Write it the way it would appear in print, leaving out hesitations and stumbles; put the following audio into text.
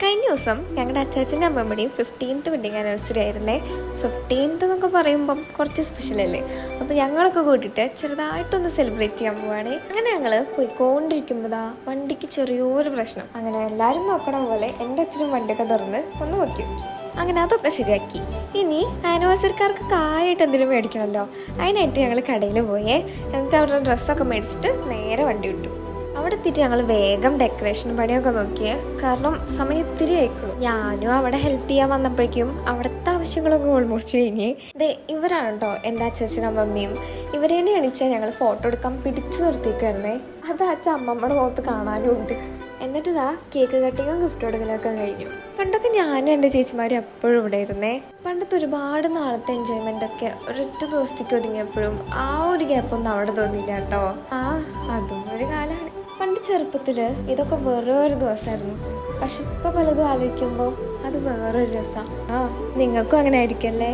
കഴിഞ്ഞ ദിവസം ഞങ്ങളുടെ അച്ചാച്ചൻ്റെ അമ്മമ്മയുടെയും 15th വെഡിങ് ആനിവേഴ്സറി ആയിരുന്നേ. 15th എന്നൊക്കെ പറയുമ്പം കുറച്ച് സ്പെഷ്യലല്ലേ. അപ്പോൾ ഞങ്ങളൊക്കെ കൂട്ടിയിട്ട് ചെറുതായിട്ടൊന്ന് സെലിബ്രേറ്റ് ചെയ്യാൻ പോവുകയാണ്. അങ്ങനെ ഞങ്ങൾ പോയിക്കൊണ്ടിരിക്കുമ്പോഴാ വണ്ടിക്ക് ചെറിയൊരു പ്രശ്നം. അങ്ങനെ എല്ലാവരും നോക്കണ പോലെ എൻ്റെ അച്ഛനും വണ്ടിയൊക്കെ തുറന്ന് ഒന്ന് നോക്കി. അങ്ങനെ അതൊക്കെ ശരിയാക്കി. ഇനി ആനിവേഴ്സറിക്കാർക്ക് കാര്യമായിട്ട് എന്തെങ്കിലും മേടിക്കണമല്ലോ, അതിനായിട്ട് ഞങ്ങൾ കടയിൽ പോയേ. എന്നിട്ട് അവരുടെ ഡ്രസ്സൊക്കെ മേടിച്ചിട്ട് നേരെ വണ്ടി വിട്ടു. അവിടെ എത്തിയിട്ട് ഞങ്ങൾ വേഗം ഡെക്കറേഷൻ പണിയൊക്കെ നോക്കിയേ, കാരണം സമയം ഇത്തിരി ആയിക്കുള്ളൂ. ഞാനും അവിടെ ഹെൽപ്പ് ചെയ്യാൻ വന്നപ്പോഴേക്കും അവിടുത്തെ ആവശ്യങ്ങളൊക്കെ ഓൾമോസ്റ്റ് കഴിഞ്ഞ്. ഇവരാണ് കേട്ടോ എൻ്റെ അച്ഛനും അമ്മമ്മയും. ഇവരെ എണീച്ചാൽ ഞങ്ങൾ ഫോട്ടോ എടുക്കാൻ പിടിച്ചു നിർത്തിക്കായിരുന്നേ. അത് അച്ഛൻ അമ്മമ്മയുടെ മുഖത്ത് കാണാനും ഉണ്ട്. എന്നിട്ട് കേക്ക് കട്ടിങ്ങും ഗിഫ്റ്റ് കൊടുക്കലൊക്കെ കഴിഞ്ഞു. പണ്ടൊക്കെ ഞാനും എൻ്റെ ചേച്ചിമാരും എപ്പോഴും ഇവിടെ ഇരുന്നേ. പണ്ടത്തെ ഒരുപാട് നാളത്തെ എൻജോയ്മെൻ്റൊക്കെ ഒരൊറ്റ ദിവസത്തേക്ക് ഒതുങ്ങിയപ്പോഴും ആ ഒരു ഗ്യാപ്പൊന്നും അവിടെ തോന്നിയില്ല കേട്ടോ. അതും ഒരു കാലമാണ്. പണ്ട് ചെറുപ്പത്തിൽ ഇതൊക്കെ വേറൊരു ദിവസമായിരുന്നു. പക്ഷെ ഇപ്പോൾ പലതും ആലോചിക്കുമ്പോൾ അത് വേറൊരു രസമാണ്. നിങ്ങൾക്കും അങ്ങനെ ആയിരിക്കും അല്ലേ?